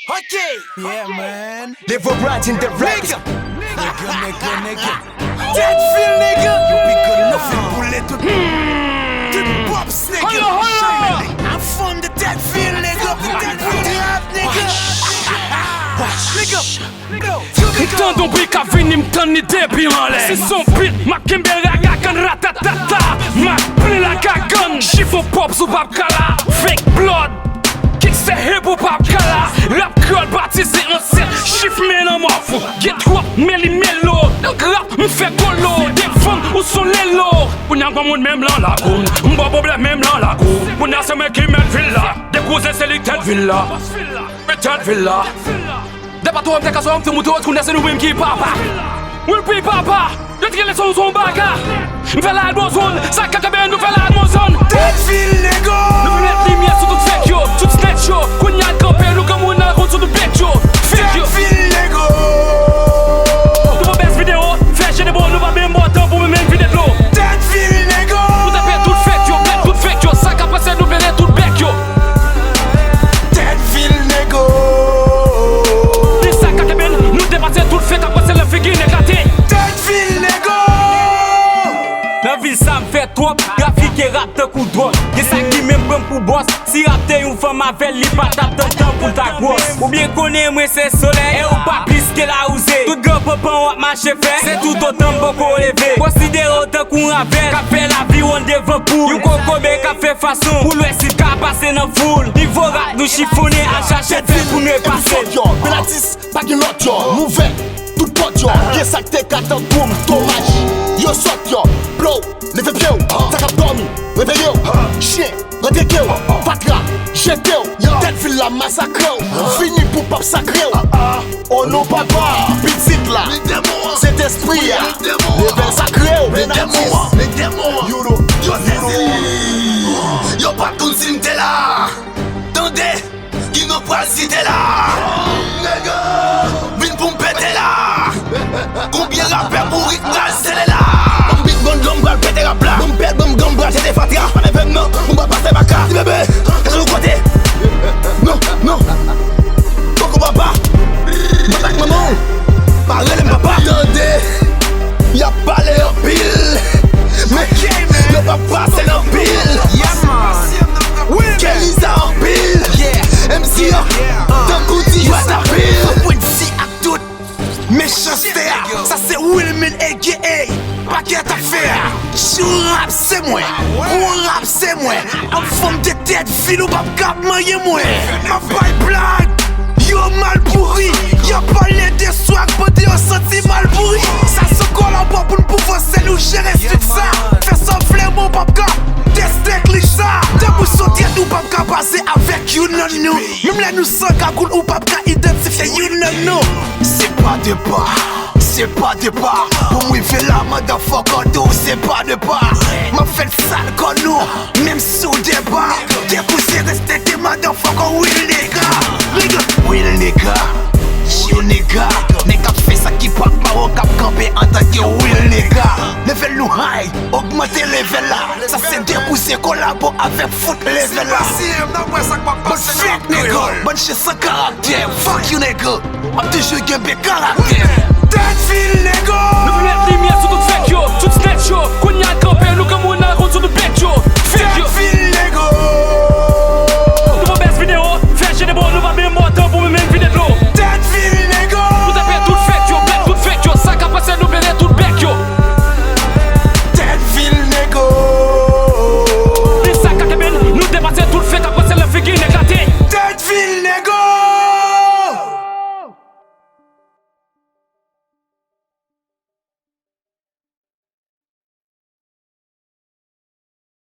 Okay. Yeah, man. Live a right in the rap. Nigga. Dead feel nigga. You be good nothing bullet to Pops nigga. I'm from the dead feel nigga. Dead feel rap nigga. M'tan don bik a vini m'tan ni debi an lè. C'est son beat, ma kembe la gagan ratatata. Ma ple la gagan, chiffon pop sou bab kala. Fake blood, kick se hip ou bab kala. Rap girl baptisé en set, chiffre men an m'en Get rap, meli melo, rap m'fè golo. Des femmes ou son lelo. Pounya kwa moun même lan la goun, m'ba problème même lan la goun. Pounya se men ki men villa, des cousins c'est li tête villa. Tête villa. Des bateaux en teka so am te moutou ou kounè se nou wim ki papa. Wil pi papa, yo tike le son baga. M'fè la admozon, sa kakabe nou fè la admozon. Dead feel nigga. Nou met limye sou tout fek yo, tout snatch yo. Kounya kampe nou kamoun nan route sou tout bek yo. Fek yo. Dead feel nigga. Nou pa best video, fè jene bon nou pa ben botan pou men vide d'lo. Dead feel nigga. Nou tapè tout fek yo, blek tout fek yo. Sa kapase nou vene tout bek yo. Dead feel nigga. Depase tout fek apase le figi nekate. Dead feel nigga. Nan vil sa m'fè trop, grafik e rap te kou drone. Ye sa ki men prem pou boss, si rap te yon fèm avel li patat tan tan pou ta gros. Ou bien konen mwen se soleil, e ou pa plis ke la ouze. Tout gros popan wap mache fè, se tout otan boko leve. Konsidere otan kou ravel, ka fè la vi on devan pou. Yon kokobe ka fè fason, pou lwè si ka pase nan foul. Nivo rap nou chifone, a chache fè pou nou e pase. Benatis, pa gen lot yo, mouve, tout pot yo. Gen sak te katan koum, tomaj. Yo sot yo, blow, leve pye ou. Takap dormi, reve yo. Chien, redeke ou. Fatra, jete ou. Dead feel la massacre ou. Fini pou pop sacré ou. Oh non papa, pitit la. Cet esprit ya. Le bel sacré ou. Benatis. Yo pa koun si mte la. Tande, ki nou pral si te la. Vin pou mpete la. Combien rapper pou rik pral sele la. Big gun drum pral pete rap la. Pet bum gun pral chete fatra. Pane fem nan, mba pase baka. Di bebe, kase nou kote. Non, Boko papa. Batak maman, parele papa. Tande, ya pale en pile. Mais yo pa pase nan pile. Kelisa en pile. MC tan kouti yo ta pile. Point si ak tout méchanceté. Ça c'est Willmin aka paquet à faire. Chou rap c'est moi, ou rap c'est moi. En forme de tête fil ou pas cap manger moi. Ma pipeline, yo mal pourri. Y'a pas les des soirs pour dire senti mal pourri. Ça se colle en bois pour nous pouvoir c'est nous gérer tout ça. Fais ça fléau pas cap. Destek li ça. Debout sauter ou pas cap passer avec you non nous. Même là nous sans cagoule ou pas cap identifier you non nous. C'est pas de pas. C'est pas de pas. Pour moi, il fait la motherfucker d'eau, c'est pas de pas. M'a fait sale comme nous, même sous débat. T'es poussé, rester tes motherfucker, oui, les gars. Oui, les gars. You nigga. Nigga fait ça qui pop, ma cap campé en tant que oui, les gars. Level nous high, augmenter level là. Ça c'est dépousser, collabo avec foot level là. Bonne fête, nigga. Bonne chez sans caractère. Fuck you, nigga. I'm toujours gagné caractère. Dead feel nigga. Nou met limye sou tout fek yo, tout snatch yo. Kounya kampe nou kamoun nan route sou tout bek yo. Dead feel